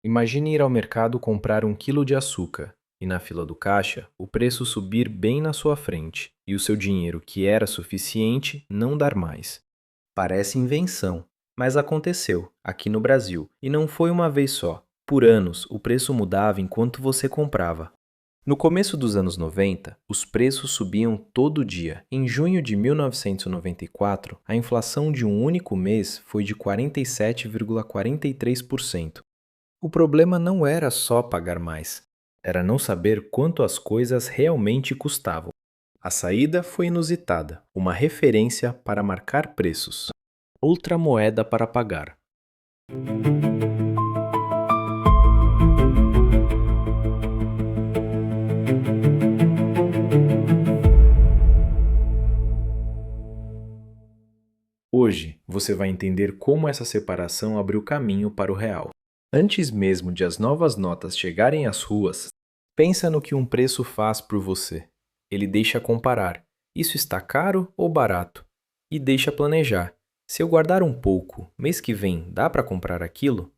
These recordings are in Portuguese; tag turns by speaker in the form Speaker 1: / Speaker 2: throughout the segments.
Speaker 1: Imagine ir ao mercado comprar 1 quilo de açúcar e na fila do caixa o preço subir bem na sua frente e o seu dinheiro, que era suficiente, não dar mais. Parece invenção, mas aconteceu aqui no Brasil e não foi uma vez só. Por anos, o preço mudava enquanto você comprava. No começo dos anos 90, os preços subiam todo dia. Em junho de 1994, a inflação de um único mês foi de 47,43%. O problema não era só pagar mais, era não saber quanto as coisas realmente custavam. A saída foi inusitada, uma referência para marcar preços. Outra moeda para pagar. Hoje, você vai entender como essa separação abriu caminho para o real. Antes mesmo de as novas notas chegarem às ruas, pensa no que um preço faz por você. Ele deixa comparar. Isso está caro ou barato? E deixa planejar. Se eu guardar um pouco, mês que vem dá para comprar aquilo?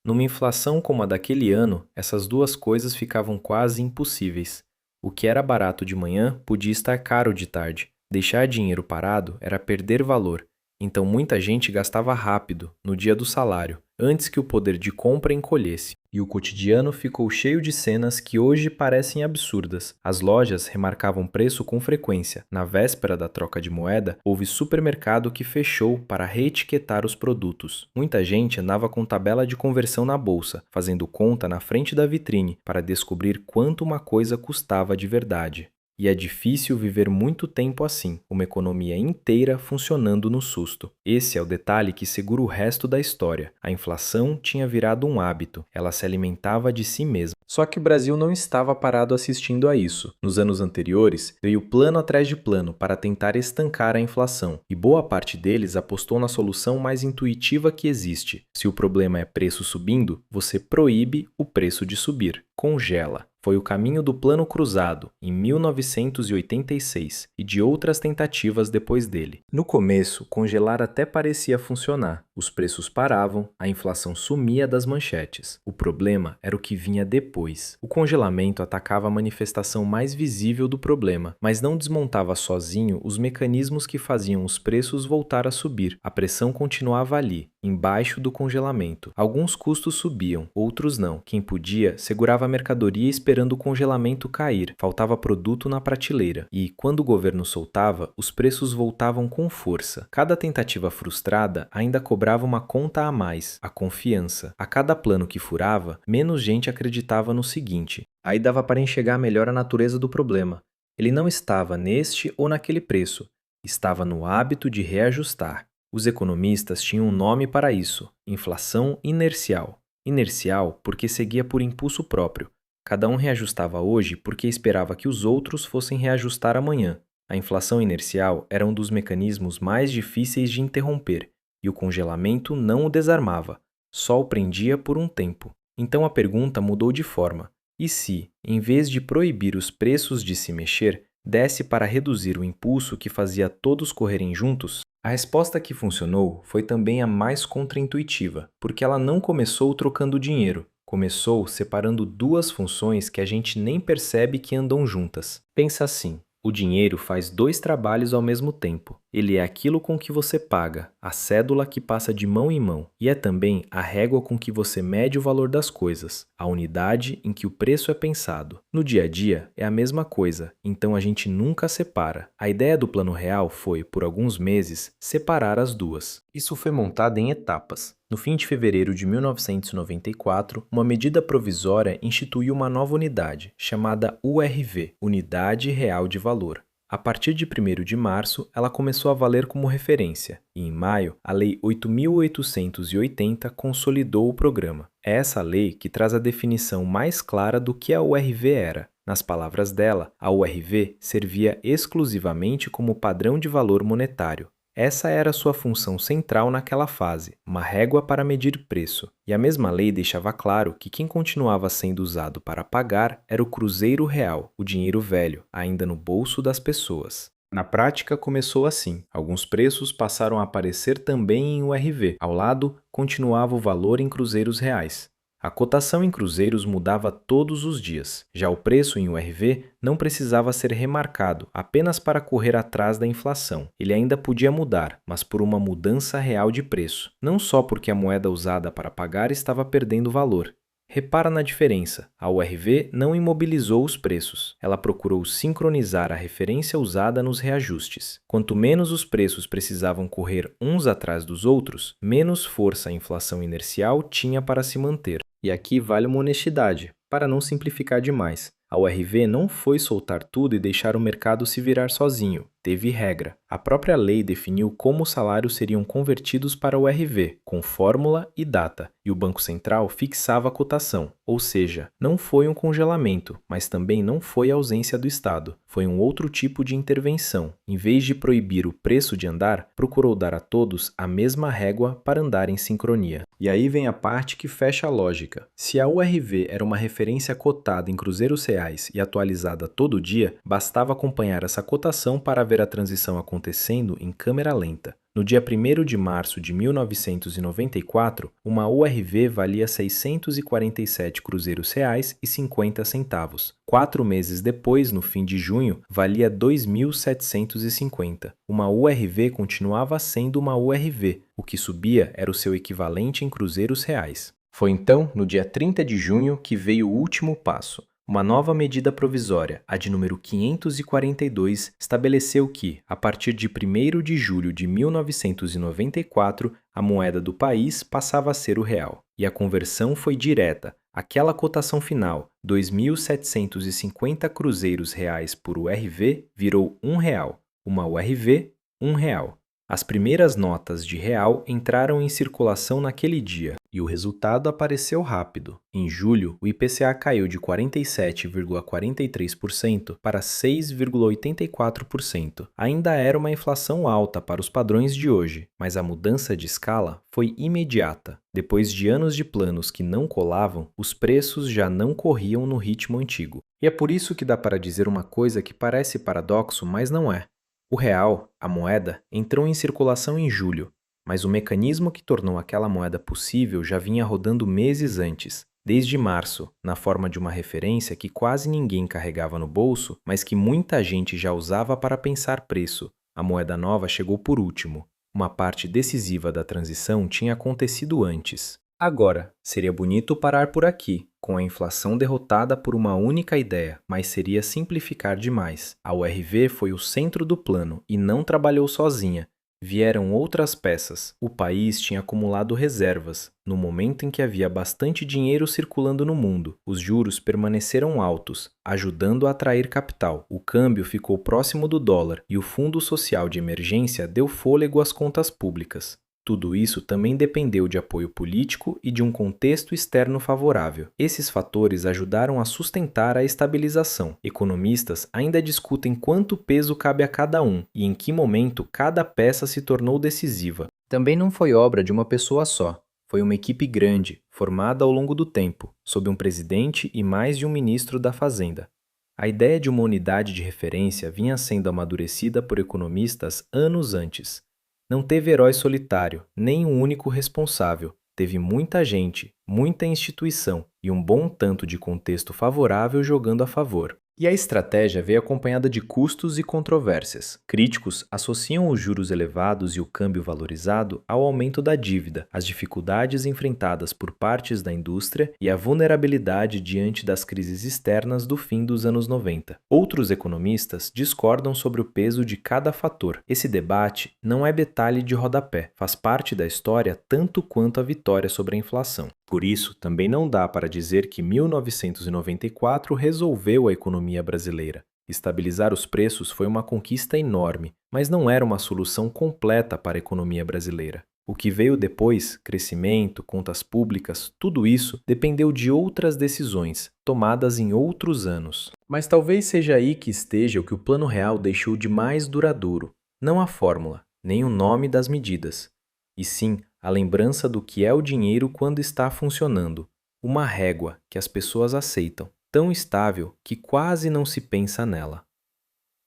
Speaker 1: Numa inflação como a daquele ano, essas duas coisas ficavam quase impossíveis. O que era barato de manhã podia estar caro de tarde. Deixar dinheiro parado era perder valor. Então muita gente gastava rápido, no dia do salário, antes que o poder de compra encolhesse. E o cotidiano ficou cheio de cenas que hoje parecem absurdas. As lojas remarcavam preço com frequência. Na véspera da troca de moeda, houve supermercado que fechou para reetiquetar os produtos. Muita gente andava com tabela de conversão na bolsa, fazendo conta na frente da vitrine para descobrir quanto uma coisa custava de verdade. E é difícil viver muito tempo assim, uma economia inteira funcionando no susto. Esse é o detalhe que segura o resto da história. A inflação tinha virado um hábito, ela se alimentava de si mesma. Só que o Brasil não estava parado assistindo a isso. Nos anos anteriores, veio plano atrás de plano para tentar estancar a inflação, e boa parte deles apostou na solução mais intuitiva que existe. Se o problema é preço subindo, você proíbe o preço de subir. Congela. Foi o caminho do Plano Cruzado, em 1986, e de outras tentativas depois dele. No começo, congelar até parecia funcionar. Os preços paravam, a inflação sumia das manchetes. O problema era o que vinha depois. O congelamento atacava a manifestação mais visível do problema, mas não desmontava sozinho os mecanismos que faziam os preços voltar a subir. A pressão continuava ali, embaixo do congelamento. Alguns custos subiam, outros não. Quem podia, segurava a mercadoria esperando o congelamento cair. Faltava produto na prateleira. E, quando o governo soltava, os preços voltavam com força. Cada tentativa frustrada ainda cobrava uma conta a mais, a confiança. A cada plano que furava, menos gente acreditava no seguinte. Aí dava para enxergar melhor a natureza do problema. Ele não estava neste ou naquele preço. Estava no hábito de reajustar. Os economistas tinham um nome para isso: inflação inercial. Inercial porque seguia por impulso próprio. Cada um reajustava hoje porque esperava que os outros fossem reajustar amanhã. A inflação inercial era um dos mecanismos mais difíceis de interromper, e o congelamento não o desarmava, só o prendia por um tempo. Então a pergunta mudou de forma: e se, em vez de proibir os preços de se mexer, desse para reduzir o impulso que fazia todos correrem juntos? A resposta que funcionou foi também a mais contraintuitiva, porque ela não começou trocando dinheiro, começou separando duas funções que a gente nem percebe que andam juntas. Pensa assim: o dinheiro faz dois trabalhos ao mesmo tempo. Ele é aquilo com que você paga, a cédula que passa de mão em mão, e é também a régua com que você mede o valor das coisas, a unidade em que o preço é pensado. No dia a dia, é a mesma coisa, então a gente nunca separa. A ideia do Plano Real foi, por alguns meses, separar as duas. Isso foi montado em etapas. No fim de fevereiro de 1994, uma medida provisória instituiu uma nova unidade, chamada URV, Unidade Real de Valor. A partir de 1º de março, ela começou a valer como referência, e em maio, a Lei 8.880 consolidou o programa. É essa lei que traz a definição mais clara do que a URV era. Nas palavras dela, a URV servia exclusivamente como padrão de valor monetário. Essa era sua função central naquela fase, uma régua para medir preço. E a mesma lei deixava claro que quem continuava sendo usado para pagar era o cruzeiro real, o dinheiro velho, ainda no bolso das pessoas. Na prática, começou assim. Alguns preços passaram a aparecer também em URV. Ao lado, continuava o valor em cruzeiros reais. A cotação em cruzeiros mudava todos os dias. Já o preço em URV não precisava ser remarcado apenas para correr atrás da inflação. Ele ainda podia mudar, mas por uma mudança real de preço, não só porque a moeda usada para pagar estava perdendo valor. Repara na diferença. A URV não imobilizou os preços. Ela procurou sincronizar a referência usada nos reajustes. Quanto menos os preços precisavam correr uns atrás dos outros, menos força a inflação inercial tinha para se manter. E aqui vale uma honestidade, para não simplificar demais. A URV não foi soltar tudo e deixar o mercado se virar sozinho. Teve regra. A própria lei definiu como os salários seriam convertidos para o URV, com fórmula e data, e o Banco Central fixava a cotação. Ou seja, não foi um congelamento, mas também não foi ausência do Estado. Foi um outro tipo de intervenção. Em vez de proibir o preço de andar, procurou dar a todos a mesma régua para andar em sincronia. E aí vem a parte que fecha a lógica. Se a URV era uma referência cotada em cruzeiros reais e atualizada todo dia, bastava acompanhar essa cotação para ver a transição acontecendo em câmera lenta. No dia 1º de março de 1994, uma URV valia 647 cruzeiros reais e 50 centavos. 4 meses depois, no fim de junho, valia 2.750. Uma URV continuava sendo uma URV. O que subia era o seu equivalente em cruzeiros reais. Foi então, no dia 30 de junho, que veio o último passo. Uma nova medida provisória, a de número 542, estabeleceu que, a partir de 1º de julho de 1994, a moeda do país passava a ser o real. E a conversão foi direta. Aquela cotação final, 2.750 cruzeiros reais por URV, virou R$1. Uma URV, R$1. As primeiras notas de real entraram em circulação naquele dia, e o resultado apareceu rápido. Em julho, o IPCA caiu de 47,43% para 6,84%. Ainda era uma inflação alta para os padrões de hoje, mas a mudança de escala foi imediata. Depois de anos de planos que não colavam, os preços já não corriam no ritmo antigo. E é por isso que dá para dizer uma coisa que parece paradoxo, mas não é. O real, a moeda, entrou em circulação em julho, mas o mecanismo que tornou aquela moeda possível já vinha rodando meses antes, desde março, na forma de uma referência que quase ninguém carregava no bolso, mas que muita gente já usava para pensar preço. A moeda nova chegou por último. Uma parte decisiva da transição tinha acontecido antes. Agora, seria bonito parar por aqui, com a inflação derrotada por uma única ideia, mas seria simplificar demais. A URV foi o centro do plano e não trabalhou sozinha. Vieram outras peças. O país tinha acumulado reservas. No momento em que havia bastante dinheiro circulando no mundo, os juros permaneceram altos, ajudando a atrair capital. O câmbio ficou próximo do dólar e o Fundo Social de Emergência deu fôlego às contas públicas. Tudo isso também dependeu de apoio político e de um contexto externo favorável. Esses fatores ajudaram a sustentar a estabilização. Economistas ainda discutem quanto peso cabe a cada um e em que momento cada peça se tornou decisiva. Também não foi obra de uma pessoa só. Foi uma equipe grande, formada ao longo do tempo, sob um presidente e mais de um ministro da Fazenda. A ideia de uma unidade de referência vinha sendo amadurecida por economistas anos antes. Não teve herói solitário, nem um único responsável. Teve muita gente, muita instituição e um bom tanto de contexto favorável jogando a favor. E a estratégia veio acompanhada de custos e controvérsias. Críticos associam os juros elevados e o câmbio valorizado ao aumento da dívida, às dificuldades enfrentadas por partes da indústria e à vulnerabilidade diante das crises externas do fim dos anos 90. Outros economistas discordam sobre o peso de cada fator. Esse debate não é detalhe de rodapé, faz parte da história tanto quanto a vitória sobre a inflação. Por isso, também não dá para dizer que 1994 resolveu a economia brasileira. Estabilizar os preços foi uma conquista enorme, mas não era uma solução completa para a economia brasileira. O que veio depois, crescimento, contas públicas, tudo isso dependeu de outras decisões, tomadas em outros anos. Mas talvez seja aí que esteja o que o Plano Real deixou de mais duradouro. Não a fórmula, nem o nome das medidas, e sim a lembrança do que é o dinheiro quando está funcionando, uma régua que as pessoas aceitam, tão estável que quase não se pensa nela.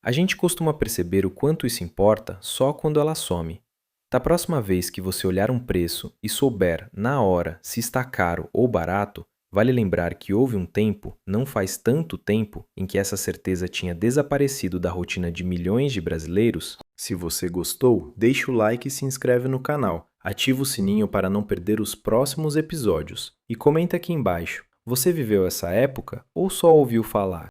Speaker 1: A gente costuma perceber o quanto isso importa só quando ela some. Da próxima vez que você olhar um preço e souber, na hora, se está caro ou barato, vale lembrar que houve um tempo, não faz tanto tempo, em que essa certeza tinha desaparecido da rotina de milhões de brasileiros. Se você gostou, deixe o like e se inscreve no canal. Ativa o sininho para não perder os próximos episódios. E comenta aqui embaixo, você viveu essa época ou só ouviu falar?